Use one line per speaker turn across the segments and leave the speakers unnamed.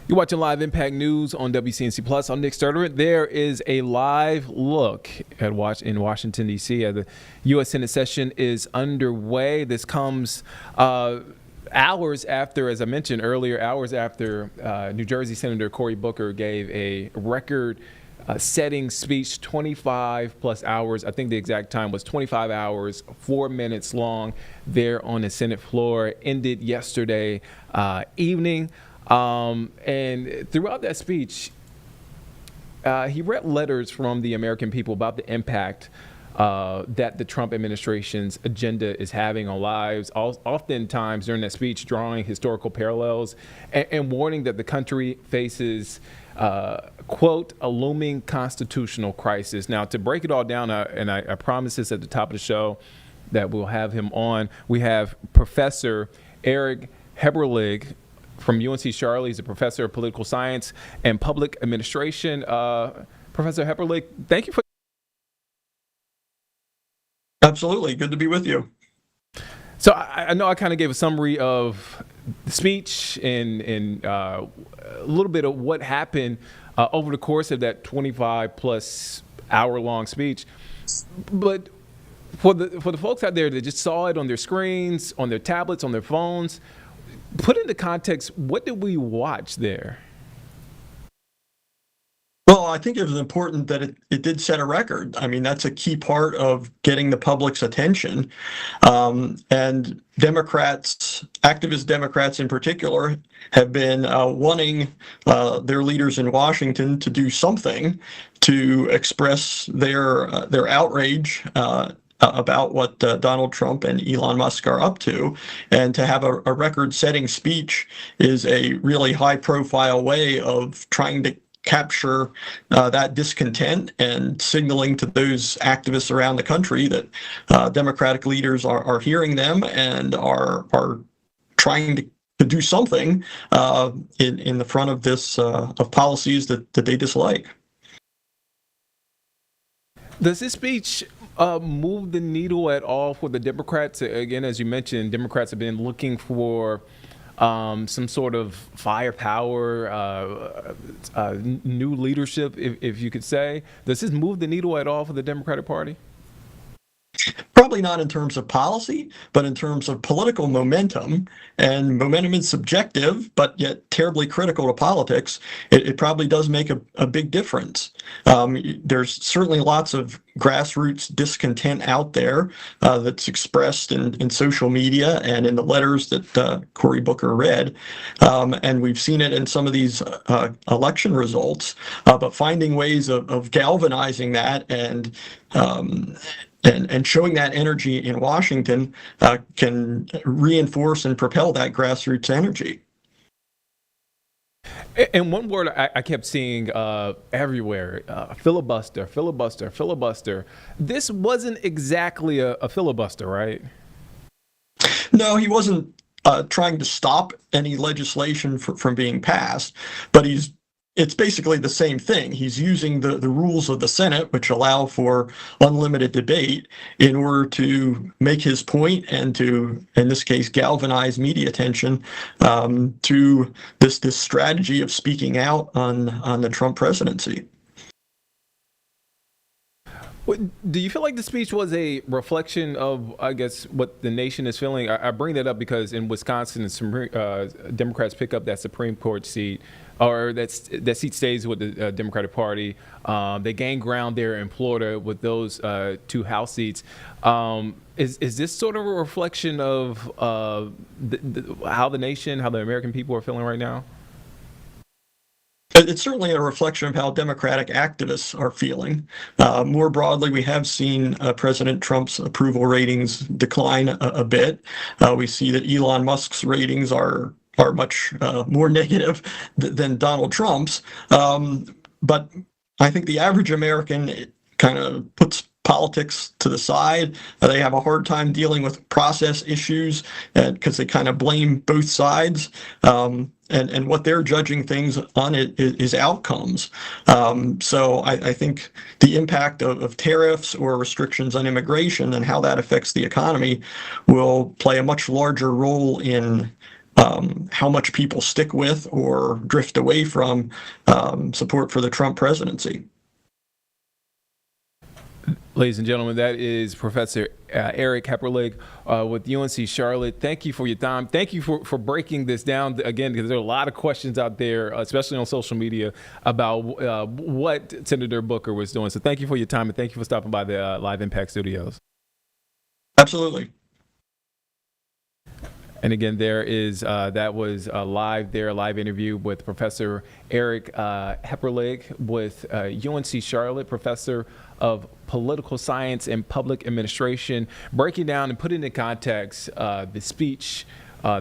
You're watching Live Impact News on WCNC Plus. I'm Nick Sturtevant. There is a live look at in Washington, D.C. The U.S. Senate session is underway. This comes hours after, as I mentioned earlier, New Jersey Senator Cory Booker gave a record-setting speech, 25 plus hours. I think the exact time was 25 hours, 4 minutes long there on the Senate floor. Ended yesterday evening. And throughout that speech, he read letters from the American people about the impact that the Trump administration's agenda is having on lives, oftentimes during that speech drawing historical parallels and warning that the country faces, quote, a looming constitutional crisis. Now, to break it all down, and I promise this at the top of the show that we'll have him on, we have Professor Eric Heberglig from UNC Charlotte. He's a professor of political science and public administration. Professor Heberglig, thank you for.
Absolutely. Good to be with you.
So I know I kind of gave a summary of the speech and a little bit of what happened over the course of that 25 plus hour long speech. But for the folks out there that just saw it on their screens, on their tablets, on their phones, put into context, what did we watch there?
Well, I think it was important that it did set a record. I mean, that's a key part of getting the public's attention. And Democrats, activist Democrats in particular, have been wanting their leaders in Washington to do something to express their outrage about what Donald Trump and Elon Musk are up to. And to have a record-setting speech is a really high-profile way of trying to capture that discontent and signaling to those activists around the country that Democratic leaders are hearing them and are trying to do something in the front of this of policies that they dislike.
Does this speech move the needle at all for the Democrats? Again, as you mentioned, Democrats have been looking for some sort of firepower, new leadership, if you could say. Does this move the needle at all for the Democratic Party?
Probably not in terms of policy, but in terms of political momentum. And momentum is subjective, but yet terribly critical to politics. It probably does make a big difference. There's certainly lots of grassroots discontent out there that's expressed in social media and in the letters that Cory Booker read. And we've seen it in some of these election results. But finding ways of galvanizing that and showing that energy in Washington can reinforce and propel that grassroots energy.
And one word I kept seeing everywhere, filibuster, filibuster, filibuster. This wasn't exactly a filibuster, right?
No, he wasn't trying to stop any legislation from being passed, but it's basically the same thing. He's using the rules of the Senate, which allow for unlimited debate, in order to make his point and to, in this case, galvanize media attention to this strategy of speaking out on the Trump presidency.
Do you feel like the speech was a reflection of, I guess, what the nation is feeling? I bring that up because in Wisconsin, Democrats pick up that Supreme Court seat, or that seat stays with the Democratic Party. They gain ground there in Florida with those two House seats. Is this sort of a reflection of how the nation, how the American people are feeling right now?
It's certainly a reflection of how Democratic activists are feeling. More broadly, we have seen President Trump's approval ratings decline a bit. We see that Elon Musk's ratings are much more negative than Donald Trump's. But I think the average American kind of puts politics to the side. They have a hard time dealing with process issues because they kind of blame both sides. And what they're judging things on is outcomes. So I think the impact of tariffs or restrictions on immigration and how that affects the economy will play a much larger role in how much people stick with or drift away from support for the Trump presidency.
Ladies and gentlemen, that is Professor Eric Heberglig with UNC Charlotte. Thank you for your time. Thank you for breaking this down again, because there are a lot of questions out there, especially on social media, about what Senator Booker was doing. So thank you for your time, and thank you for stopping by the Live Impact Studios.
Absolutely.
And again, there is that was a live interview with Professor Eric Heberglig with UNC Charlotte, professor of political science and public administration, breaking down and putting into context the speech,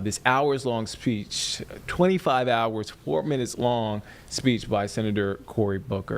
this hours-long speech, 25 hours, 4 minutes long speech by Senator Cory Booker.